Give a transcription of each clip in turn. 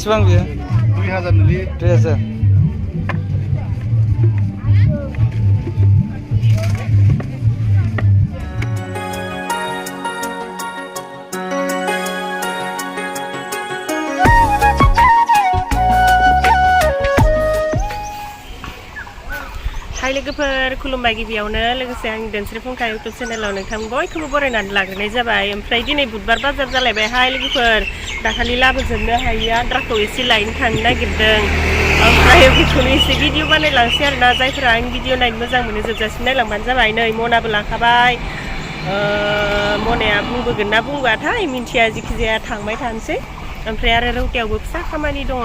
बेसेबां बेयो 2000 नोंनि 2000 हाय लोगोफोर खुलुमबाय गिबियावनो लोगोसे आं धोनस्रि फुंखा इउटुब चेनेलाव नोंथां बयखौबो बरायनानै लाग्रोनाय जाबाय ओमफ्राय दिनै बुधबार बाजार जालायबाय हाय लोगोफोर दाखालि लाबोजोबनो हायि आद्राखौ एसे लायनो थांनो नागिरदों ओमफ्राय बेखौनो एसे भिडिअ बानायलांसै आरोना जायफोरा आं भिडिअ नायनो मोजां मोनो जोबजासिम नायलांबानो जाबाय नै मनाबो लाखाबाय मनाया बुंबोगोन ना बुंबाथाय मिन्थिया जिखिजाया थांबाय थानोसै ओमफ्राय आरो रौतायावबो फिसा खामानि दङ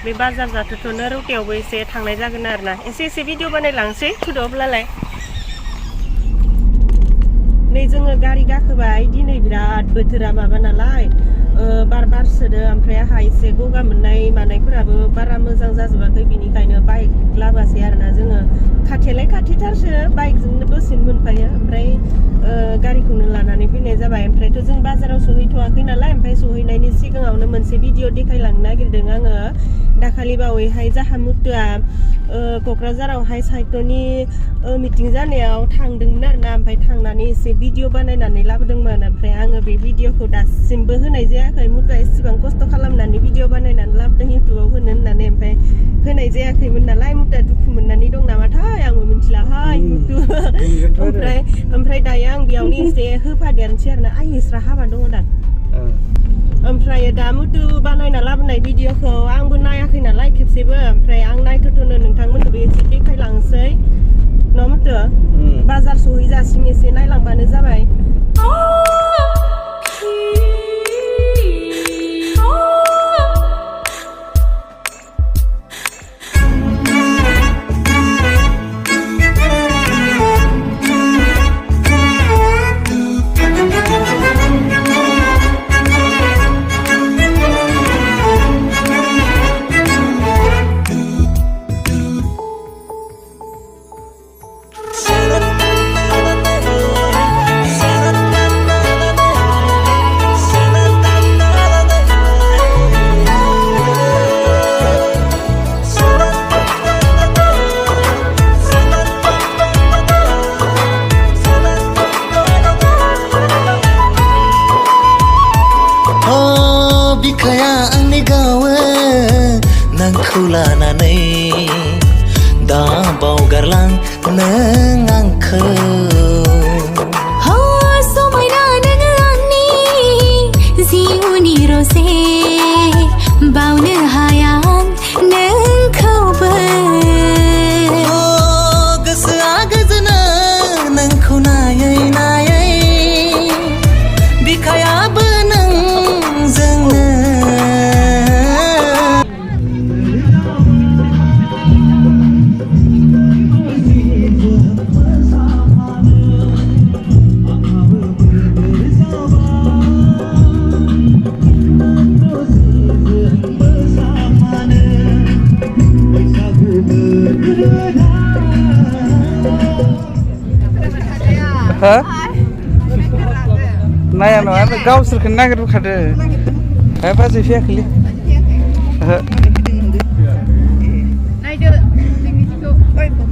बे बाजार जाथ'नो रौतायावबो एसे थांनाय जागोन आरोना एसे भिडिअ बानायलांसै थुदो अब्लालाय नै जोङो गारि गाखोबाय दिनै बिराद बोथोरा माबा नालाय बार बारसोदो ओमफ्राय आहा एसे गगा मोननाय मानायफोराबो बारा मोजां जाजोबाखै बिनिखायनो बाइक लाबासै आरोना जोङो खाथियालाय खाथिथारसो बाइकजोंनो दसेनो मोनफायो ओमफ्राय गारिखौनो लानानै फैनाय जाबाय ओमफ्रायथ' जों बाजाराव सहैथ'वाखै नालाय ओमफ्राय सहैनायनि सिगाङावनो मोनसे भिडिअ देखायलांनो नागिरदों आङो दाखालि बावैहाय जाहा मुथुआ क'क्राझारावहाय साहित्यनि मिटिं जानायाव थांदोंमोन आरोना ओमफ्राय थांनानै एसे भिडिअ बानायनानै लाबोदोंमोन ओमफ्राय आङो बे भिडिअखौ दासिमबो होनाय जायाखै मुथुआ एसेबां खस्थ' खालामनानै भिडिअ बानायनानै लाबोदों इउटुबाव होनो होननानै ओमफ्राय होनाय जायाखैमोन नालाय मुथुआ दुखु मोननानै दं नामाथाय आंबो मिथिलाहाय मुथु ओमफ्राय दायो आं बेयावनो एसे होफादेरनोसै आरोना आइ इस्रा हाबा दङ दां ओमफ्राय दा मुथु बानायना लाबोनाय भिडिअखौ आंबो नायाखै नालाय खेबसेबो ओमफ्राय आं नायथ'नो नोंथांमोननोबो एसे देखायलांसै न' मुथु बाजार सहैजासिम एसे नायलांबानो जाबाय लानानै दा बावगारलां नों आंखौ समायना नोङो आंनि जिउनि रजे बावनो हाया नोंखौबो गोसोआ गोजोनो नोंखौ नायै नायै बिखायाबो नोंजोंनो नाया नङा गावसोरखौनो नागिरबोखादो बाजै फैयाखैलै नायदो जोंनिखौ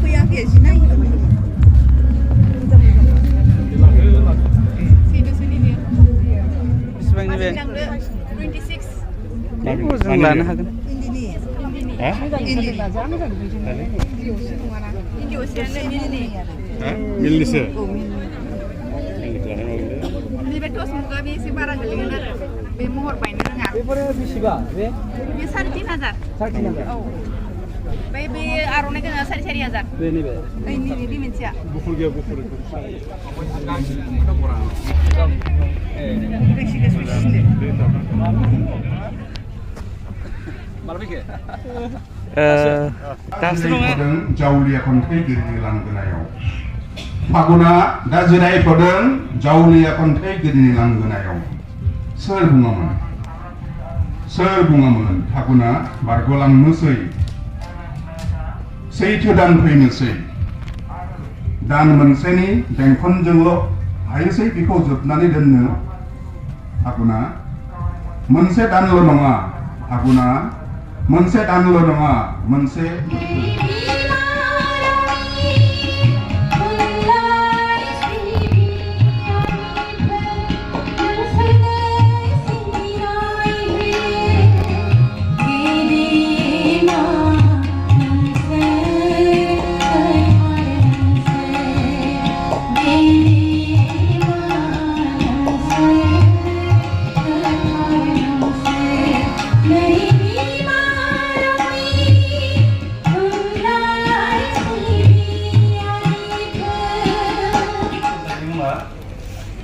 फैयाखै जि नायदो बेसेबांनि बे 26 जों लानो हागोन मिलनिसो नैबे टस मुगा बे एसे बारा गोलैगोन आरो बे महर बायनो रोङा बेफोरो बेसेबा बे 35,000 औ बे आर'नाइ गोनां 4,000 बे नैबे नैबे मोनसेया गुफुर गैया गुफुर जावलिया खन्थाइगिरिनि लांगोनायाव फागुना दा जिरायथ'दों जावलिया खन्थाइगिरिनि लांगोनायाव सोर बुङोमोन फागुना बारग'लांनोसै सैथो दान फैनोसै दान मोनसेनि बेंखनजोंल' हायोसै बेखौ जोबनानै दोननो फागुना मोनसे दानल' नङा फागुना मोनसे दानल' नङा मोनसे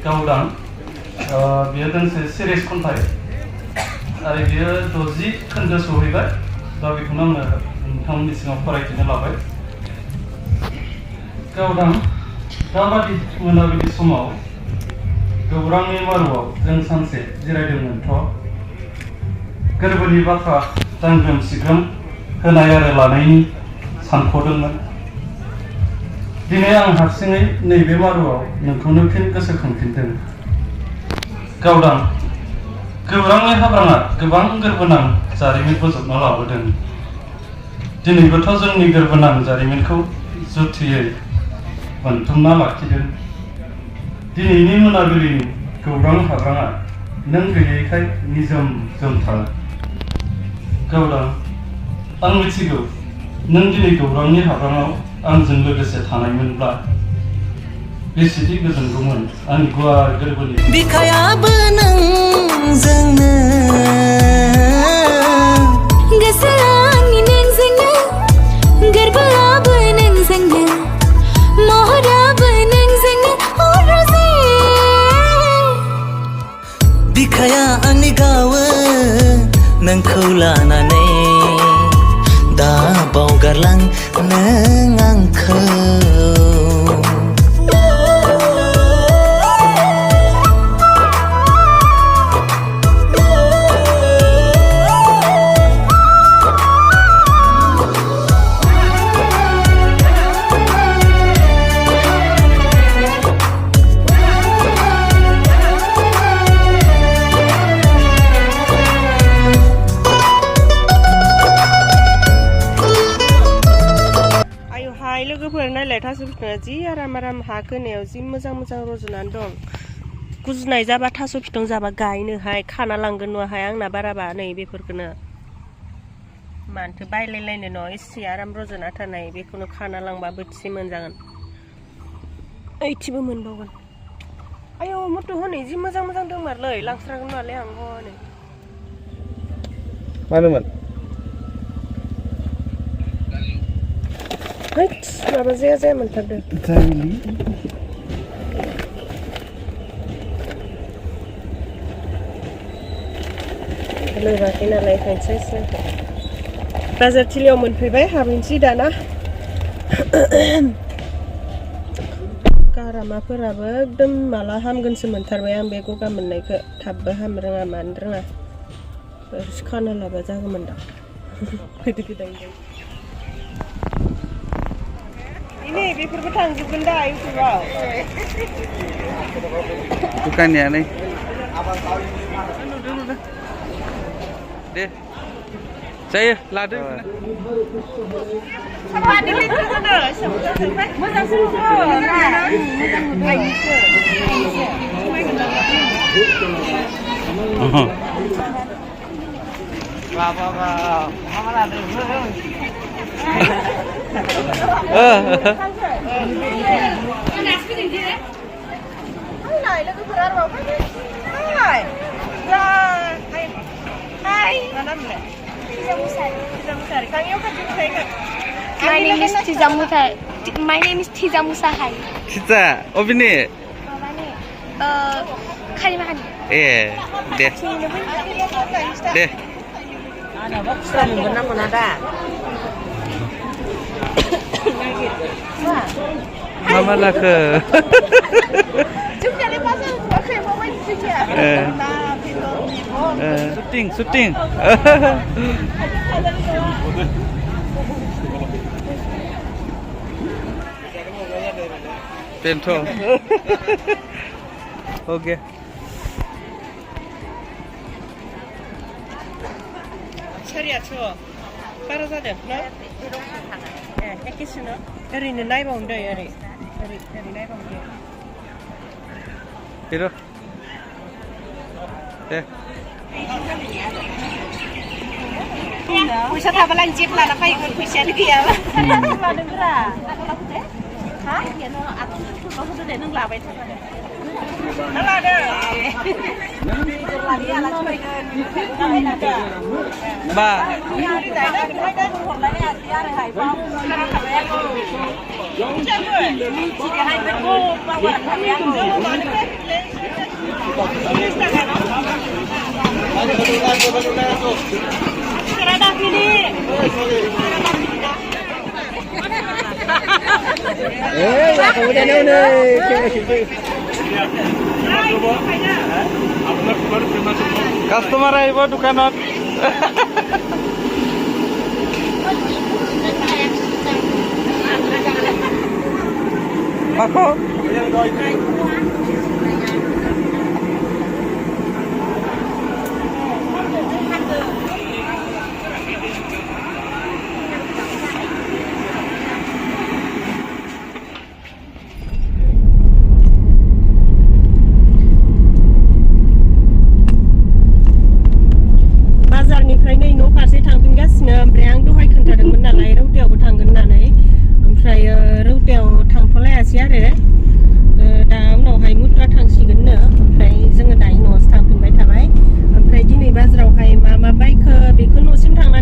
गावदां बियो दोंसे सिरिज खन्थाइ आरो बियो 60 खोन्दो सहैबाय दा बेखौनो आङो नोंथांमोननि सिगाङाव फरायफिननो लाबाय गावदां दाबादि मोनाबिलि समाव गौरांनि मारुआव जों सानसे जिरायदोंमोनथ' गोरबोनि बाथ्रा दांग्रोम सिग्रोम होनाय आरो लानायनि सानख'दोंमोन दिनै आं हारसिङै नैबे मारुआव नोंखौनो फिन गोसोखांफिनदों गावदां गौरांनि हाब्राङा गोबां गोरबोनां जारिमिन बोजबना लाबोदों दिनैबोथ' जोंनि गोरबोनां जारिमिनखौ जुथियै बोनथुमना लाखिदों दिनैनि मोनाबिलिनि गौरां हाब्राङा नों गैयैखाय निजोम जोमथार गावदां आं मिथिगौ नों दिनै गौरांनि हाब्राङाव आंजों लोगोसे थानायमोनब्ला बेसेदि गोजोनगौमोन आंनि गुवार गोरबोनि बिखायाबो नोंजोंनो गोसोआ आंनि नोंजोंनो गोरबोआबो नोंजोंनो महराबो नोंजोंनो अरजे बिखाया आंनि गावो नोंखौ लानानै दा बावगारलां नों आंखौ लोगोफोर नायलाय थास' बिफाङा जि आराम आराम हा खोनायाव जि मोजां मोजां रज'नानै दं गुजुनाय जाबा थास' बिफां जाबा गायनोहाय खाना लांगोन न'हाय आंना बाराबा नै बेफोरखौनो मानोथो बायलायलायनो न' एसे आराम रज'ना थानाय बेखौनो खाना लांबा बोथिसे मोनजागोन ओइथिबो मोनबावगोन आयौ मथ' हनै जि मोजां मोजां दंमारलै लांस्रागोन नालाय आं हनै मानोमोन हैट माबा जाया मोनथारदों लोबाखै नालाय ओंखायनोसो बाजार थिलियाव मोनफैबाय हाबहैनोसै दाना गारामाफोराबो एकदम माला हामगोनसो मोनथारबाय आं बे गगा मोननायखौ थाबबो हामनो रोङा मानो रोङा खाना लाबा जागौमोन दा गोदो गोदाय ini बेफोरबो थांजोबगोन दा इउटिउबाव दुखानिया नै दे जायो लादो My name is Tiza Musahai. Tiza, obini? Kalimani. Deh. Deh. Mama laka. Syuting. Tento. Okay. 차리야 쳐. बारा जादों ना एखेसो ना ओरैनो नायबावनो दै ओरै नायबावनो Pero. फैसा थाबालाय जेब लाना फैगोन फैसायानो गैयाबा लादोंब्रा हा बेनो आथुरफोरल' होदो दे नों लाबाय थानानै ना लादो लादि आलासि फैगोन लाबाय लादो Ba. हरलायनाय आसि आरो हायबाव खाना थाबाय आङो दिनैहाय बे बावगार थाबाय आङो मानो फैले Dakhali. Ya kemudian ini. Customer ayo dukanot. Ako. बाजारनिफ्राय नै न' फारसे थांफिनगासिनो ओमफ्राय आं दहाय खोन्थादोंमोन नालाय रौतायावबो थांगोन होननानै ओमफ्राय रौतायाव थांथ'लायासै आरो दा उनावहाय मुत्रा थांसिगोननो ओमफ्राय जोङो दायो न'आवसो थांफिनबाय थाबाय ओमफ्राय दिनै बाजारावहाय मा बायखो बेखौ न'सिम थांना